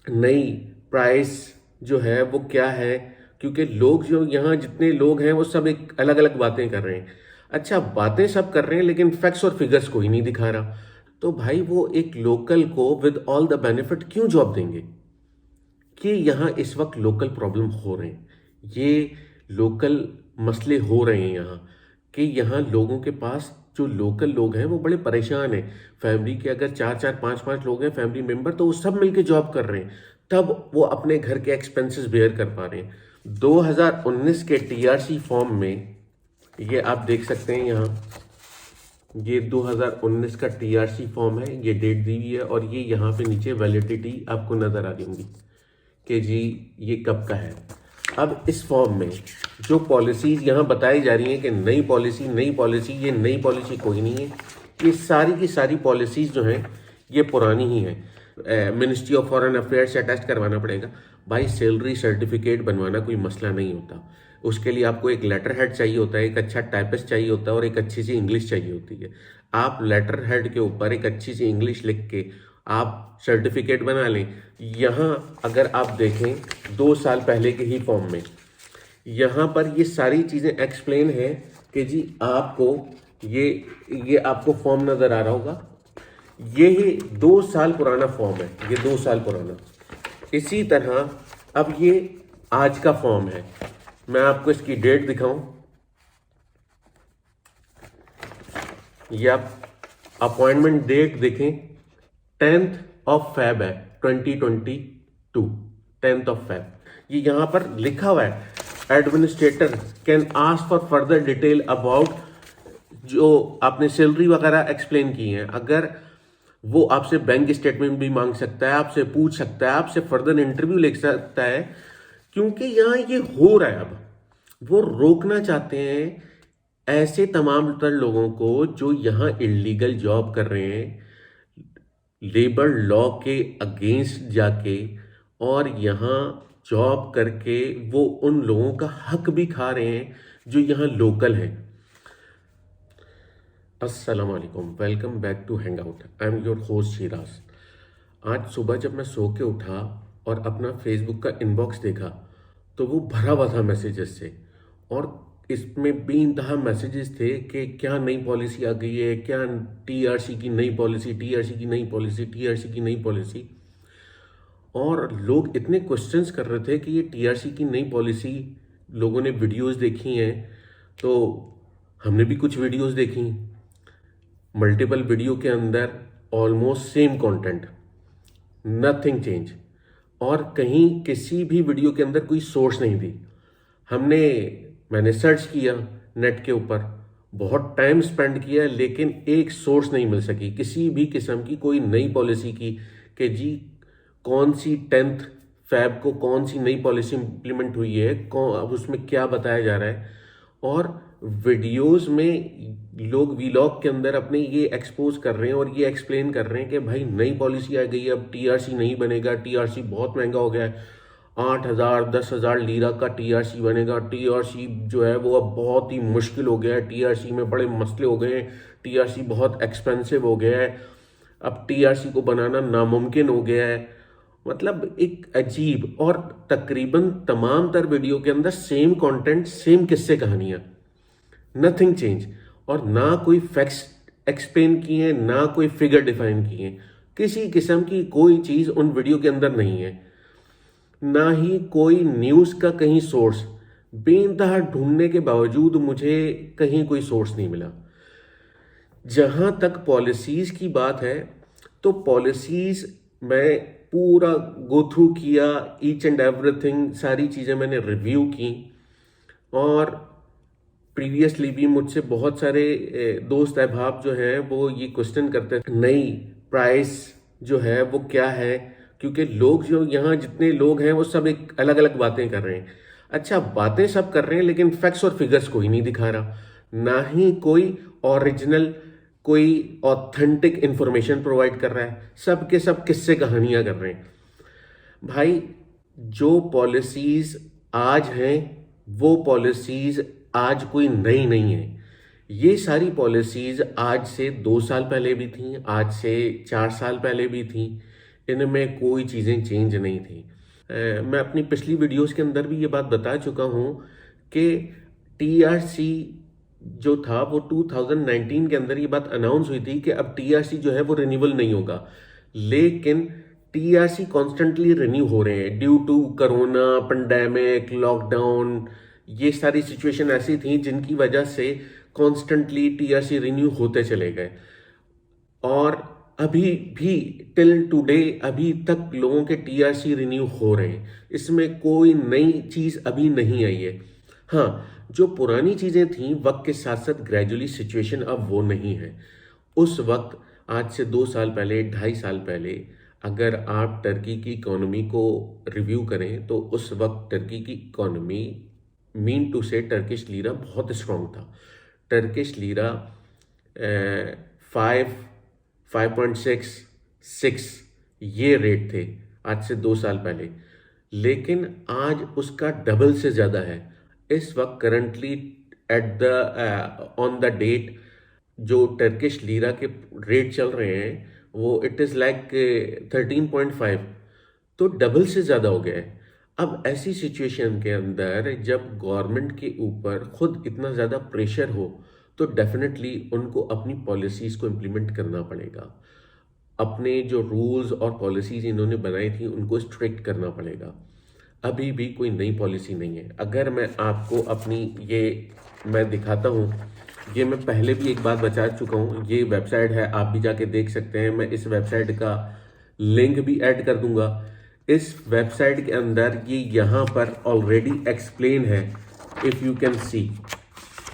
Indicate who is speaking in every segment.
Speaker 1: नई प्राइस जो है वो क्या है, क्योंकि लोग जो यहाँ जितने लोग हैं वो सब एक अलग अलग बातें कर रहे हैं। अच्छा, बातें सब कर रहे हैं लेकिन फैक्ट्स और फिगर्स कोई नहीं दिखा रहा। तो भाई वो एक लोकल को विद ऑल द बेनिफिट क्यों जॉब देंगे? कि यहाँ इस वक्त लोकल प्रॉब्लम हो रहे हैं, ये लोकल मसले हो रहे हैं यहाँ, कि यहाँ लोगों के पास जो लोकल लोग हैं वो बड़े परेशान हैं। फैमिली के अगर चार चार पांच पांच लोग हैं फैमिली मेंबर, तो वो सब मिलके जॉब कर रहे हैं, तब वो अपने घर के एक्सपेंसेस बेयर कर पा रहे हैं। 2019 के टीआरसी फॉर्म में ये आप देख सकते हैं यहाँ, ये 2019 का टीआरसी फॉर्म है, ये डेट दी हुई है और ये यहाँ पे नीचे वैलिडिटी आपको नजर आ रही होंगी कि जी ये कब का है। अब इस फॉर्म में जो पॉलिसीज यहाँ बताई जा रही हैं कि नई पॉलिसी नई पॉलिसी, ये नई पॉलिसी कोई नहीं है। ये सारी की सारी पॉलिसीज जो हैं ये पुरानी ही हैं। मिनिस्ट्री ऑफ फॉरेन अफेयर्स से अटेस्ट करवाना पड़ेगा। भाई सैलरी सर्टिफिकेट बनवाना कोई मसला नहीं होता। उसके लिए आपको एक लेटर हेड चाहिए होता है, एक अच्छा टाइपिस्ट चाहिए होता है और एक अच्छी सी इंग्लिश चाहिए होती है। आप लेटर हेड के ऊपर एक अच्छी सी इंग्लिश लिख के आप सर्टिफिकेट बना लें। यहाँ अगर आप देखें 2 साल पहले के ही फॉर्म में यहाँ पर ये सारी चीज़ें एक्सप्लेन है कि जी आपको ये आपको फॉर्म नज़र आ रहा होगा, ये ही 2 साल पुराना फॉर्म है, ये 2 साल पुराना। इसी तरह अब ये आज का फॉर्म है, मैं आपको इसकी डेट दिखाऊं, ये आप अपॉइंटमेंट डेट देखें, 10th of Feb है 2022, 10th of Feb। ये यहां पर लिखा हुआ है administrator can ask for further detail about, जो आपने सैलरी वगैरह एक्सप्लेन की है, अगर वो आपसे बैंक स्टेटमेंट भी मांग सकता है, आपसे पूछ सकता है, आपसे फर्दर इंटरव्यू ले सकता है, क्योंकि यहां ये हो रहा है। अब वो रोकना चाहते हैं ऐसे तमाम तर लोगों को जो यहां इलीगल जॉब कर रहे हैं, लेबर लॉ के अगेंस्ट जाके, और यहाँ जॉब करके वो उन लोगों का हक भी खा रहे हैं जो यहाँ लोकल हैं। अस्सलाम वालेकुम, welcome back to hang out. I am your host Shiraz. आज सुबह जब मैं सो के उठा और अपना फेसबुक का इनबॉक्स देखा तो वो भरा हुआ था मैसेजेस से, और इसमें बेइंतहा मैसेजेस थे कि क्या नई पॉलिसी आ गई है, क्या टीआरसी की नई पॉलिसी, टीआरसी की नई पॉलिसी, टीआरसी की नई पॉलिसी। और लोग इतने क्वेश्चंस कर रहे थे कि ये टीआरसी की नई पॉलिसी, लोगों ने वीडियोस देखी हैं, तो हमने भी कुछ वीडियोस देखी। मल्टीपल वीडियो के अंदर almost same content, nothing change, और कहीं किसी भी वीडियो के अंदर कोई सोर्स नहीं दी। मैंने सर्च किया नेट के ऊपर, बहुत टाइम स्पेंड किया, लेकिन एक सोर्स नहीं मिल सकी किसी भी किस्म की कोई नई पॉलिसी की, कि जी कौन सी 10th Feb को कौन सी नई पॉलिसी इंप्लीमेंट हुई है, कौन अब उसमें क्या बताया जा रहा है। और वीडियोस में लोग वीलॉग के अंदर अपने ये एक्सपोज कर रहे हैं और ये एक्सप्लेन कर रहे हैं कि भाई नई पॉलिसी आ गई है, अब टीआरसी नहीं बनेगा, टीआरसी बहुत महंगा हो गया है, 8,000 10,000 लीरा का टीआरसी बनेगा, टीआरसी जो है वो अब बहुत ही मुश्किल हो गया है, टीआरसी में बड़े मसले हो गए हैं, टीआरसी बहुत एक्सपेंसिव हो गया है, अब टीआरसी को बनाना नामुमकिन हो गया है। मतलब एक अजीब, और तकरीबन तमाम तर वीडियो के अंदर सेम कंटेंट, सेम किस्से कहानियां, नथिंग चेंज। और ना कोई फैक्ट्स एक्सप्लेन किए हैं, ना कोई फिगर डिफाइन किए हैं, किसी किस्म की कोई चीज उन वीडियो के अंदर नहीं है, ना ही कोई न्यूज का कहीं सोर्स। बेइंतहा ढूंढने के बावजूद मुझे कहीं कोई सोर्स नहीं मिला। जहां तक पॉलिसीज की बात है, तो पॉलिसीज मैं पूरा गो थ्रू किया, ईच एंड एवरीथिंग, सारी चीजें मैंने रिव्यू की। और प्रीवियसली भी मुझसे बहुत सारे दोस्त अहबाब जो हैं वो ये क्वेश्चन करते हैं नई प्राइस जो है वो क्या है, क्योंकि लोग जो यहाँ जितने लोग हैं वो सब एक अलग अलग बातें कर रहे हैं। अच्छा, बातें सब कर रहे हैं लेकिन फैक्ट्स और फिगर्स कोई नहीं दिखा रहा, ना ही कोई ओरिजिनल, कोई ऑथेंटिक इंफॉर्मेशन प्रोवाइड कर रहा है, सब के सब किस्से कहानियां कर रहे हैं। भाई जो पॉलिसीज आज हैं वो पॉलिसीज आज कोई नई नहीं है। ये सारी पॉलिसीज आज से 2 साल पहले भी थी, आज से 4 साल पहले भी थी, इनमें कोई चीज़ें चेंज नहीं थी। मैं अपनी पिछली वीडियोस के अंदर भी ये बात बता चुका हूँ कि टीआरसी जो था वो 2019 के अंदर ये बात अनाउंस हुई थी कि अब टीआरसी जो है वो रिन्यूअल नहीं होगा, लेकिन टीआरसी कॉन्स्टेंटली रिन्यू हो रहे हैं due to corona pandemic lockdown. ये सारी सिचुएशन ऐसी थी जिनकी वजह से कॉन्स्टेंटली टीआरसी रिन्यू होते चले गए, और अभी भी टिल टुडे अभी तक लोगों के टीआरसी रिन्यू हो रहे हैं। इसमें कोई नई चीज़ अभी नहीं आई है। हाँ, जो पुरानी चीज़ें थीं वक्त के साथ साथ ग्रेजुअली सिचुएशन अब वो नहीं है। उस वक्त आज से 2 साल पहले 2.5 साल पहले अगर आप टर्की की इकोनॉमी को रिव्यू करें तो उस वक्त टर्की की इकोनॉमी मीन टू से टर्किश लीरा बहुत स्ट्रांग था। टर्किश लीरा 5.66 ये रेट थे आज से 2 साल पहले, लेकिन आज उसका डबल से ज़्यादा है। इस वक्त currently at the on the date जो टर्किश लीरा के रेट चल रहे हैं वो इट इज़ लाइक 13.5, तो डबल से ज़्यादा हो गया है। अब ऐसी सिचुएशन के अंदर जब गवर्नमेंट के ऊपर खुद इतना ज़्यादा प्रेशर हो तो डेफिनेटली उनको अपनी पॉलिसीज़ को इम्प्लीमेंट करना पड़ेगा। अपने जो रूल्स और पॉलिसीज़ इन्होंने बनाई थी उनको स्ट्रिक्ट करना पड़ेगा। अभी भी कोई नई पॉलिसी नहीं है। अगर मैं आपको अपनी ये मैं दिखाता हूँ, ये मैं पहले भी एक बात बता चुका हूँ, ये वेबसाइट है, आप भी जाके देख सकते हैं। मैं इस वेबसाइट का लिंक भी ऐड कर दूंगा। इस वेबसाइट के अंदर ये यहाँ पर ऑलरेडी एक्सप्लेन है, इफ़ यू कैन सी।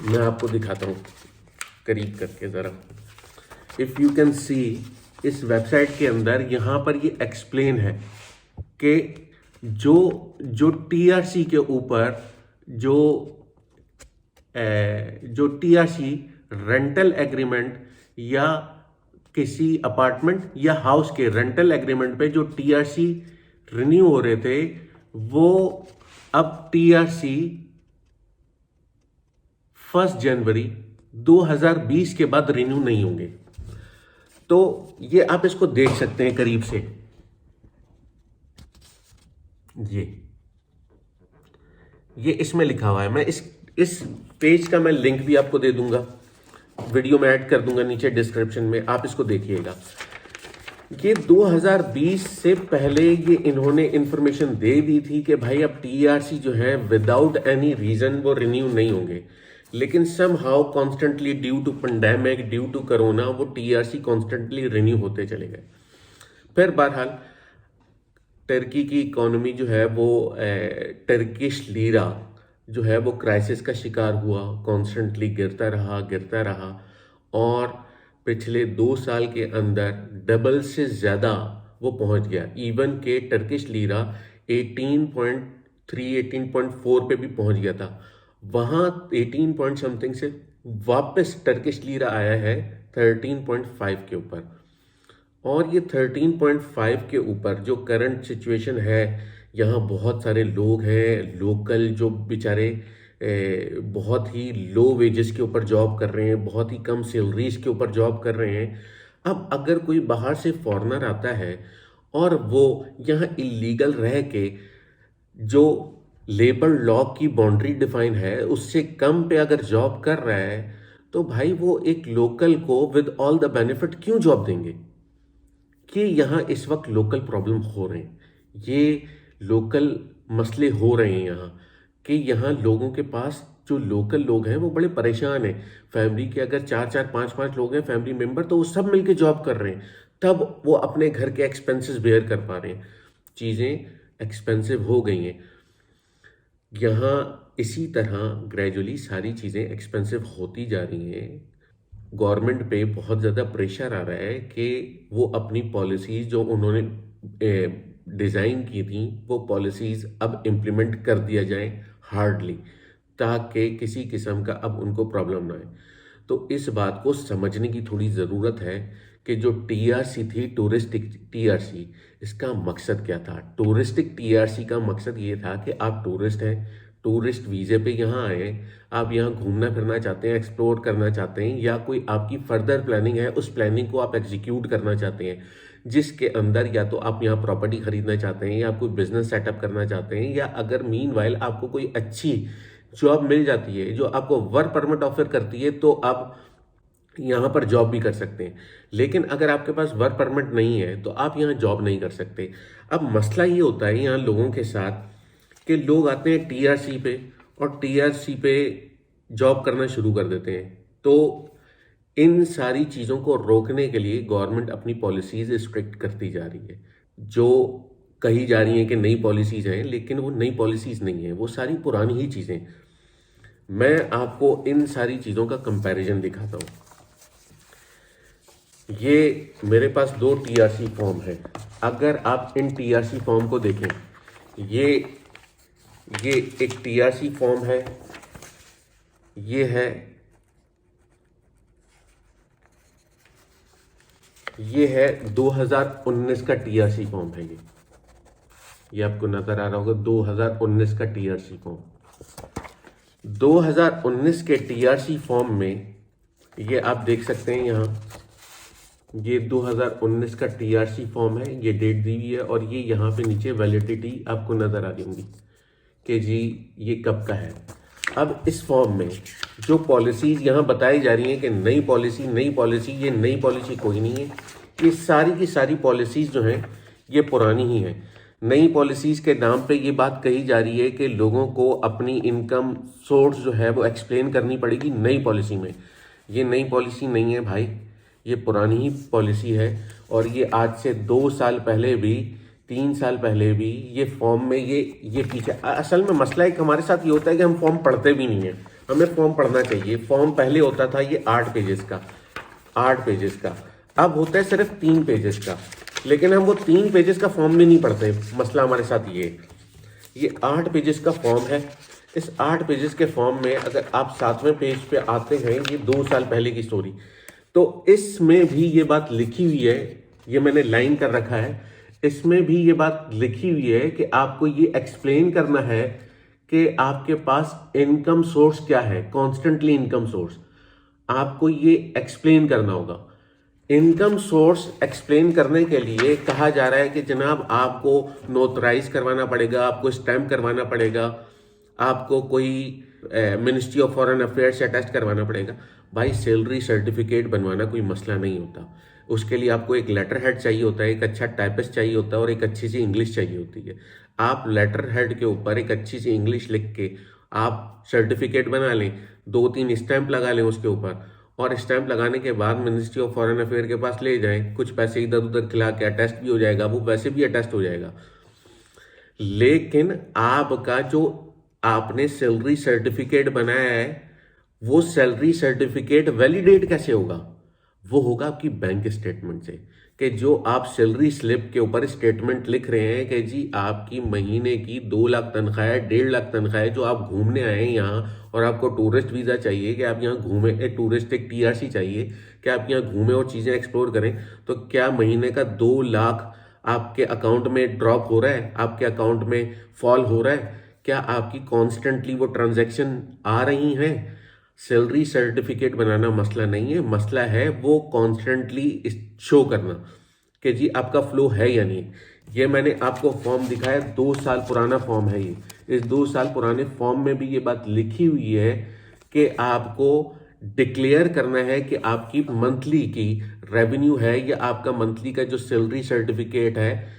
Speaker 1: मैं आपको दिखाता हूँ करीब करके ज़रा। इफ़ यू कैन सी, इस वेबसाइट के अंदर यहाँ पर ये एक्सप्लेन है कि जो जो टीआरसी के ऊपर जो टीआरसी रेंटल एग्रीमेंट या किसी अपार्टमेंट या हाउस के रेंटल एग्रीमेंट पे जो टीआरसी रिन्यू हो रहे थे वो अब टीआरसी 1 जनवरी 2020 के बाद रिन्यू नहीं होंगे। तो ये आप इसको देख सकते हैं करीब से। ये इसमें लिखा हुआ है। मैं इस पेज का मैं लिंक भी आपको दे दूंगा, वीडियो में ऐड कर दूंगा नीचे डिस्क्रिप्शन में, आप इसको देखिएगा। ये 2020 से पहले ये इन्होंने इंफॉर्मेशन दे दी थी कि भाई अब टीआरसी जो है विदाउट एनी रीजन वो रिन्यू नहीं होंगे, लेकिन somehow constantly due to pandemic due to corona वो टीआरसी कॉन्स्टेंटली रिन्यू होते चले गए। फिर बहरहाल टर्की की इकोनॉमी जो है वो टर्किश लीरा जो है वो क्राइसिस का शिकार हुआ, कॉन्स्टेंटली गिरता रहा और पिछले 2 साल के अंदर डबल से ज़्यादा वो पहुंच गया। इवन के टर्किश लीरा 18.3 18.4 पे भी पहुंच गया था। वहाँ 18 पॉइंट समथिंग से वापस टर्किश लीरा आया है 13.5 के ऊपर। और ये 13.5 के ऊपर जो करंट सिचुएशन है, यहाँ बहुत सारे लोग हैं लोकल जो बेचारे बहुत ही लो वेजेस के ऊपर जॉब कर रहे हैं, बहुत ही कम सैलरीज के ऊपर जॉब कर रहे हैं। अब अगर कोई बाहर से फॉरेनर आता है और वो यहाँ इलीगल रह के जो लेबर लॉ की बाउंड्री डिफाइन है उससे कम पे अगर जॉब कर रहा है तो भाई वो एक लोकल को विद ऑल द बेनिफिट क्यों जॉब देंगे? कि यहाँ इस वक्त लोकल प्रॉब्लम हो रहे हैं, ये लोकल मसले हो रहे हैं यहाँ कि यहाँ लोगों के पास जो लोकल लोग हैं वो बड़े परेशान हैं। फैमिली के अगर 4-4 5-5 लोग हैं फैमिली मेंबर, तो वो सब मिलके जॉब कर रहे हैं, तब वो अपने घर के एक्सपेंसेस बेयर कर पा रहे हैं। चीज़ें एक्सपेंसिव हो गई हैं यहाँ। इसी तरह ग्रेजुअली सारी चीज़ें एक्सपेंसिव होती जा रही हैं। गवर्नमेंट पे बहुत ज़्यादा प्रेशर आ रहा है कि वो अपनी पॉलिसीज़ जो उन्होंने डिज़ाइन की थी वो पॉलिसीज़ अब इम्प्लीमेंट कर दिया जाए हार्डली, ताकि किसी किस्म का अब उनको प्रॉब्लम ना आए। तो इस बात को समझने की थोड़ी ज़रूरत है कि जो टीआरसी थी टूरिस्टिक टीआरसी, इसका मकसद क्या था? टूरिस्टिक टीआरसी का मकसद ये था कि आप टूरिस्ट हैं, टूरिस्ट वीज़े पे यहाँ आए, आप यहाँ घूमना फिरना चाहते हैं, एक्सप्लोर करना चाहते हैं, या कोई आपकी फर्दर प्लानिंग है, उस प्लानिंग को आप एग्जीक्यूट करना चाहते हैं। जिसके अंदर या तो आप यहाँ प्रॉपर्टी खरीदना चाहते हैं या कोई बिजनेस सेटअप करना चाहते हैं, या अगर मीनवाइल आपको कोई अच्छी जॉब मिल जाती है जो आपको वर्क परमिट ऑफर करती है, तो आप यहाँ पर जॉब भी कर सकते हैं। लेकिन अगर आपके पास वर्क परमिट नहीं है तो आप यहाँ जॉब नहीं कर सकते। अब मसला ये होता है यहाँ लोगों के साथ कि लोग आते हैं टीआरसी पे और टीआरसी पे जॉब करना शुरू कर देते हैं। तो इन सारी चीज़ों को रोकने के लिए गवर्नमेंट अपनी पॉलिसीज़ स्ट्रिक्ट करती जा रही है। जो कही जा रही हैं कि नई पॉलिसीज़ हैं, लेकिन वो नई पॉलिसीज़ नहीं है, वो सारी पुरानी ही चीज़ें। मैं आपको इन सारी चीज़ों का कंपैरिजन दिखाता हूँ। ये मेरे पास 2 टीआरसी फॉर्म है। अगर आप इन टीआरसी फॉर्म को देखें, ये एक टीआरसी फॉर्म है, ये है 2019 का टीआरसी फॉर्म है। ये आपको नजर आ रहा होगा, 2019 का टीआरसी फॉर्म। 2019 के टीआरसी फॉर्म में ये आप देख सकते हैं, यहाँ ये 2019 का टीआरसी फॉर्म है, ये डेट दी हुई है और ये यहाँ पे नीचे वैलिडिटी आपको नजर आ रही होंगी कि जी ये कब का है। अब इस फॉर्म में जो पॉलिसीज यहाँ बताई जा रही हैं कि नई पॉलिसी, ये नई पॉलिसी कोई नहीं है। ये सारी की सारी पॉलिसीज जो हैं ये पुरानी ही हैं। नई पॉलिसीज के नाम पे ये बात कही जा रही है कि लोगों को अपनी इनकम सोर्स जो है वो एक्सप्लेन करनी पड़ेगी नई पॉलिसी में। ये नई पॉलिसी नहीं है भाई, ये पुरानी ही पॉलिसी है। और ये आज से 2 साल पहले भी, 3 साल पहले भी ये फॉर्म में ये पीछे, असल में मसला एक हमारे साथ ये होता है कि हम फॉर्म पढ़ते भी नहीं है। हमें फॉर्म पढ़ना चाहिए। फॉर्म पहले होता था ये 8 पेजेस का, 8 पेजेस का, अब होता है सिर्फ 3 पेजेस का। लेकिन हम वो 3 पेजेस का फॉर्म भी नहीं पढ़ते। मसला हमारे साथ ये 8 पेजेस का फॉर्म है। इस 8 पेजेस के फॉर्म में अगर आप 7वें पेज पे आते हैं, ये 2 साल पहले की स्टोरी, तो इसमें भी ये बात लिखी हुई है, ये मैंने लाइन कर रखा है, इसमें भी ये बात लिखी हुई है कि आपको ये एक्सप्लेन करना है कि आपके पास इनकम सोर्स क्या है, कॉन्स्टेंटली इनकम सोर्स आपको ये एक्सप्लेन करना होगा। इनकम सोर्स एक्सप्लेन करने के लिए कहा जा रहा है कि जनाब आपको नोटराइज करवाना पड़ेगा, आपको स्टैम्प करवाना पड़ेगा, आपको कोई मिनिस्ट्री ऑफ फॉरेन अफेयर्स से अटेस्ट करवाना पड़ेगा। भाई सैलरी सर्टिफिकेट बनवाना कोई मसला नहीं होता। उसके लिए आपको एक लेटर हेड चाहिए होता है, एक अच्छा टाइपिस्ट चाहिए होता है और एक अच्छी सी इंग्लिश चाहिए होती है। आप लेटर हेड के ऊपर एक अच्छी सी इंग्लिश लिख के आप सर्टिफिकेट बना लें, 2-3 स्टैंप लगा लें उसके ऊपर, और स्टैंप लगाने के बाद मिनिस्ट्री ऑफ फॉरेन अफेयर के पास ले जाएं, कुछ पैसे इधर उधर खिला के अटेस्ट भी हो जाएगा, वो वैसे भी अटेस्ट हो जाएगा। लेकिन आपका जो आपने सैलरी सर्टिफिकेट बनाया है, वो सैलरी सर्टिफिकेट वैलिडेट कैसे होगा? वो होगा आपकी बैंक स्टेटमेंट से, कि जो आप सैलरी स्लिप के ऊपर स्टेटमेंट लिख रहे हैं कि जी आपकी महीने की 2 लाख तनख्वाह है, 1.5 लाख तनख्वाह है, जो आप घूमने आए हैं यहाँ और आपको टूरिस्ट वीज़ा चाहिए कि आप यहाँ घूमें, टूरिस्ट एक टीआरसी चाहिए कि आप यहाँ घूमें और चीज़ें एक्सप्लोर करें, तो क्या महीने का 2 लाख आपके अकाउंट में ड्रॉप हो रहा है, आपके अकाउंट में फॉल हो रहा है? क्या आपकी कॉन्स्टेंटली वो ट्रांजैक्शन आ रही हैं? सैलरी सर्टिफिकेट बनाना मसला नहीं है, मसला है वो कॉन्स्टेंटली शो करना कि जी आपका फ्लो है या नहीं। ये मैंने आपको फॉर्म दिखाया, 2 साल पुराना फॉर्म है ये। इस 2 साल पुराने फॉर्म में भी ये बात लिखी हुई है कि आपको डिक्लेयर करना है कि आपकी मंथली की रेवेन्यू है या आपका मंथली का जो सैलरी सर्टिफिकेट है,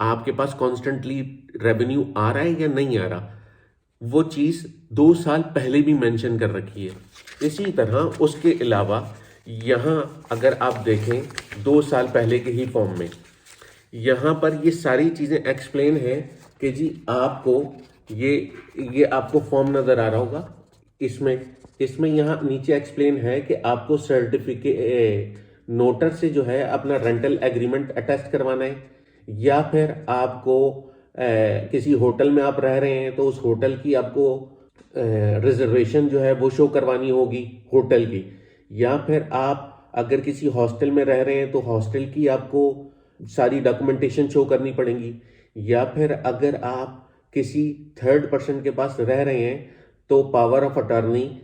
Speaker 1: आपके पास कॉन्स्टेंटली रेवेन्यू आ रहा है या नहीं आ रहा। वो चीज़ 2 साल पहले भी मेंशन कर रखी है। इसी तरह उसके अलावा यहाँ अगर आप देखें 2 साल पहले के ही फॉर्म में, यहाँ पर ये सारी चीज़ें एक्सप्लेन है कि जी आपको ये आपको फॉर्म नज़र आ रहा होगा, इसमें यहाँ नीचे एक्सप्लेन है कि आपको सर्टिफिकेट नोटर से जो है अपना रेंटल एग्रीमेंट अटैच करवाना है, या फिर आपको किसी होटल में आप रह रहे हैं तो उस होटल की आपको रिजर्वेशन जो है वो शो करवानी होगी होटल की, या फिर आप अगर किसी हॉस्टल में रह रहे हैं तो हॉस्टल की आपको सारी डॉक्यूमेंटेशन शो करनी पड़ेगी, या फिर अगर आप किसी थर्ड पर्सन के पास रह रहे हैं तो पावर ऑफ अटॉर्नी,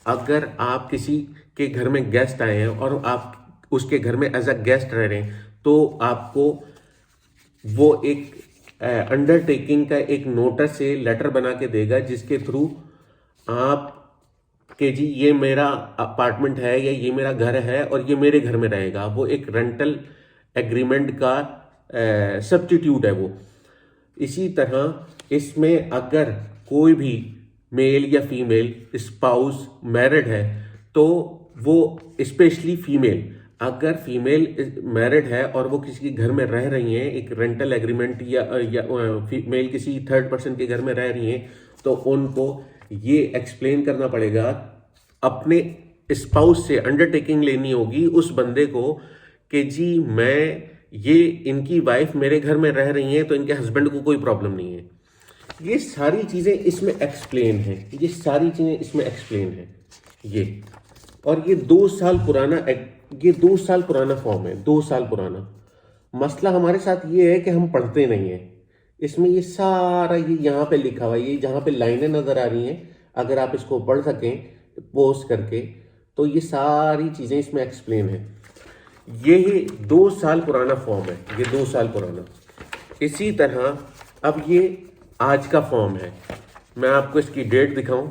Speaker 1: अगर आप किसी के घर में गेस्ट आए हैं और आप उसके घर में एज अ गेस्ट रह रहे हैं तो आपको वो एक अंडरटेकिंग का एक नोटिस से लेटर बना के देगा, जिसके थ्रू आप कि जी ये मेरा अपार्टमेंट है या ये मेरा घर है और ये मेरे घर में रहेगा। वो एक रेंटल एग्रीमेंट का सब्स्टिट्यूट है वो। इसी तरह इसमें अगर कोई भी मेल या फीमेल स्पाउस मैरिड है, तो वो स्पेशली फीमेल, अगर फीमेल मैरिड है और वो किसी के घर में रह रही हैं, एक रेंटल एग्रीमेंट या फीमेल किसी थर्ड पर्सन के घर में रह रही हैं, तो उनको ये एक्सप्लेन करना पड़ेगा, अपने स्पाउस से अंडरटेकिंग लेनी होगी उस बंदे को कि जी मैं ये इनकी वाइफ मेरे घर में रह रही हैं तो इनके हस्बैंड को कोई प्रॉब्लम नहीं है। ये सारी चीजें इसमें एक्सप्लेन है, ये सारी चीजें इसमें एक्सप्लेन है ये। और ये 2 साल पुराना, ये 2 साल पुराना फॉर्म है, 2 साल पुराना। मसला हमारे साथ ये है कि हम पढ़ते नहीं है। इसमें ये सारा ये यहाँ पे लिखा हुआ है, ये जहाँ पे लाइनें नजर आ रही हैं, अगर आप इसको पढ़ सकें पोस्ट करके, तो ये सारी चीजें इसमें एक्सप्लेन है। ये 2 साल पुराना फॉर्म है, ये 2 साल पुराना। इसी तरह अब ये आज का फॉर्म है, मैं आपको इसकी डेट दिखाऊं।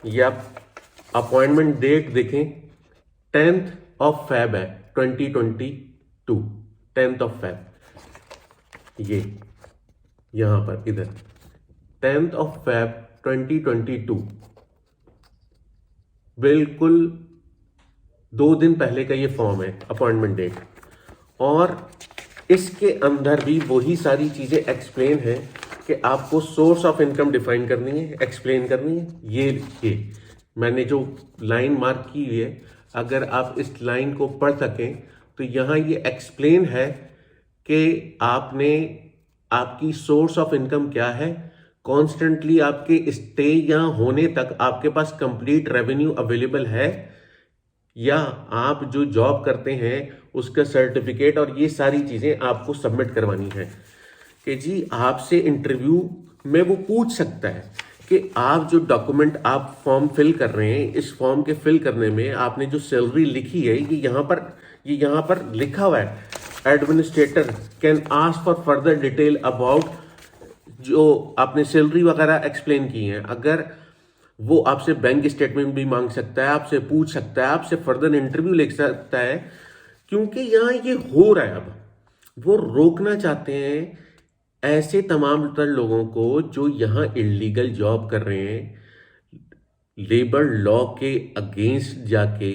Speaker 1: ये आप अपॉइंटमेंट डेट देखें, 10th of Feb है 2022, 10th of Feb। ये यहां पर इधर 10th of Feb 2022, बिल्कुल 2 दिन पहले का ये फॉर्म है, अपॉइंटमेंट डेट। और इसके अंदर भी वही सारी चीजें एक्सप्लेन है कि आपको सोर्स ऑफ इनकम डिफाइन करनी है, एक्सप्लेन करनी है। ये मैंने जो लाइन मार्क की हुई है, अगर आप इस लाइन को पढ़ सकें तो यहां ये एक्सप्लेन है कि आपने, आपकी सोर्स ऑफ इनकम क्या है, कॉन्स्टेंटली आपके स्टे यहां होने तक आपके पास कंप्लीट रेवेन्यू अवेलेबल है, या आप जो जॉब करते हैं उसका सर्टिफिकेट, और ये सारी चीजें आपको सबमिट करवानी है। कि जी आपसे इंटरव्यू में वो पूछ सकता है कि आप जो डॉक्यूमेंट आप फॉर्म फिल कर रहे हैं, इस फॉर्म के फिल करने में आपने जो सैलरी लिखी है, ये यहाँ पर लिखा हुआ है, administrator can ask for further detail about, जो आपने सैलरी वगैरह एक्सप्लेन की है। अगर वो आपसे बैंक स्टेटमेंट भी मांग सकता है, आपसे पूछ सकता है, आपसे फर्दर इंटरव्यू ले सकता है, क्योंकि यहाँ ये हो रहा है। अब वो रोकना चाहते हैं ऐसे तमाम तर लोगों को जो यहाँ इलीगल जॉब कर रहे हैं, लेबर लॉ के अगेंस्ट जाके,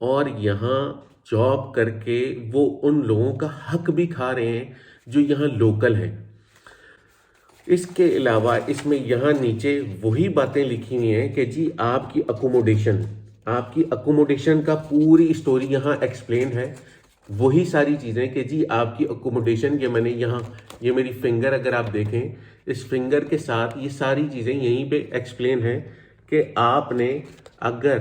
Speaker 1: और यहाँ जॉब करके वो उन लोगों का हक भी खा रहे हैं जो यहाँ लोकल हैं। इसके अलावा इसमें यहाँ नीचे वही बातें लिखी हुई हैं कि जी आपकी अकोमोडेशन का पूरी स्टोरी यहाँ एक्सप्लेन है। वही सारी चीज़ें कि जी आपकी अकोमोडेशन, ये मैंने यहाँ, ये मेरी फिंगर अगर आप देखें, इस फिंगर के साथ ये सारी चीज़ें यहीं पे एक्सप्लेन है कि आपने अगर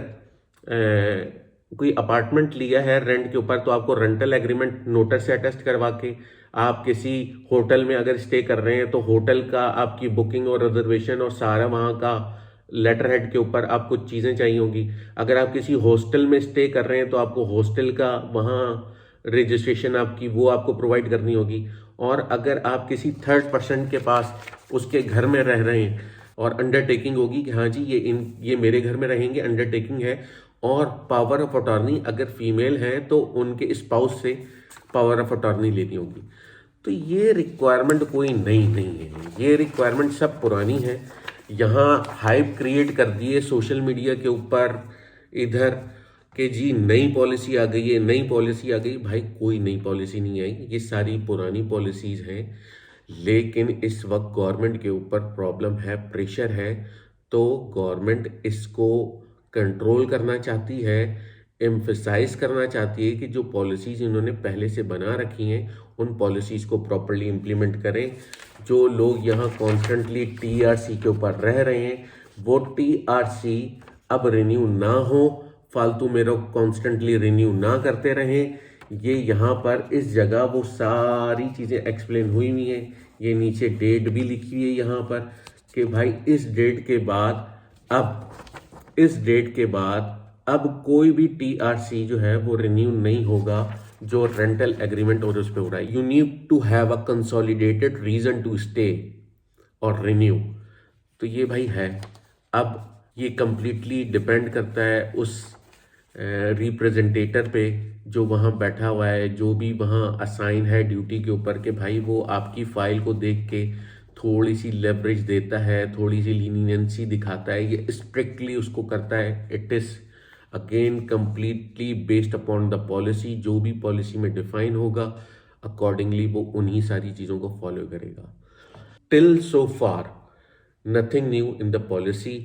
Speaker 1: कोई अपार्टमेंट लिया है रेंट के ऊपर, तो आपको रेंटल एग्रीमेंट नोटिस से अटेस्ट करवा के, आप किसी होटल में अगर स्टे कर रहे हैं तो होटल का आपकी बुकिंग और रिजर्वेशन और सारा वहाँ का लेटर हेड के ऊपर आपको चीज़ें चाहिए होंगी। अगर आप किसी हॉस्टल में स्टे कर रहे हैं तो आपको हॉस्टल का वहाँ रजिस्ट्रेशन आपकी वो आपको प्रोवाइड करनी होगी। और अगर आप किसी थर्ड पर्सन के पास उसके घर में रह रहे हैं और अंडरटेकिंग होगी कि हाँ जी ये मेरे घर में रहेंगे, अंडरटेकिंग है। और पावर ऑफ अटॉर्नी, अगर फीमेल हैं तो उनके स्पाउस से पावर ऑफ अटॉर्नी लेनी होगी। तो ये रिक्वायरमेंट कोई नई नहीं है, ये रिक्वायरमेंट सब पुरानी है। यहाँ हाइप क्रिएट कर दिए सोशल मीडिया के ऊपर इधर कि जी नई पॉलिसी आ गई है, नई पॉलिसी आ गई। भाई कोई नई पॉलिसी नहीं आई, ये सारी पुरानी पॉलिसीज हैं। लेकिन इस वक्त गवर्नमेंट के ऊपर प्रॉब्लम है, प्रेशर है, तो गवर्नमेंट इसको कंट्रोल करना चाहती है, एम्फसाइज करना चाहती है कि जो पॉलिसीज इन्होंने पहले से बना रखी हैं उन पॉलिसीज को प्रॉपरली इम्प्लीमेंट करें। जो लोग यहाँ कॉन्स्टेंटली टीआरसी के ऊपर रह रहे हैं, वो टीआरसी अब रिन्यू ना हो, फालतू में लोग कॉन्स्टेंटली रिन्यू ना करते रहें। ये यहाँ पर इस जगह वो सारी चीज़ें एक्सप्लेन हुई हुई हैं। ये नीचे डेट भी लिखी हुई है यहाँ पर कि भाई इस डेट के बाद, अब इस डेट के बाद अब कोई भी टीआरसी जो है वो रिन्यू नहीं होगा जो रेंटल एग्रीमेंट और उस पर हो रहा है। You need to have a consolidated reason to stay और रिन्यू। तो ये भाई है। अब ये कंप्लीटली डिपेंड करता है उस रिप्रेजेंटेटर पे जो वहाँ बैठा हुआ है, जो भी वहाँ असाइन है ड्यूटी के ऊपर, कि भाई वो आपकी फाइल को देख के थोड़ी सी लेवरेज देता है, थोड़ी सी लीनियंसी दिखाता है, ये स्ट्रिक्टली उसको करता है। It is again completely based upon the policy. जो भी पॉलिसी में डिफाइन होगा अकॉर्डिंगली वो उन्हीं सारी चीज़ों को फॉलो करेगा। Till so far nothing new in the policy.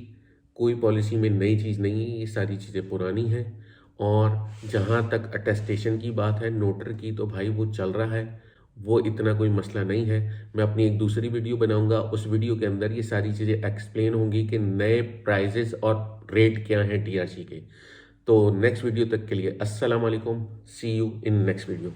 Speaker 1: कोई पॉलिसी में नई चीज़ नहीं है, ये सारी चीज़ें पुरानी हैं। और जहाँ तक अटेस्टेशन की बात है नोटर की, तो भाई वो चल रहा है, वो इतना कोई मसला नहीं है। मैं अपनी एक दूसरी वीडियो बनाऊंगा, उस वीडियो के अंदर ये सारी चीज़ें एक्सप्लेन होंगी कि नए प्राइजेस और रेट क्या हैं टीआरसी के। तो नेक्स्ट वीडियो तक के लिए अस्सलाम वालेकुम, सी यू इन नेक्स्ट वीडियो।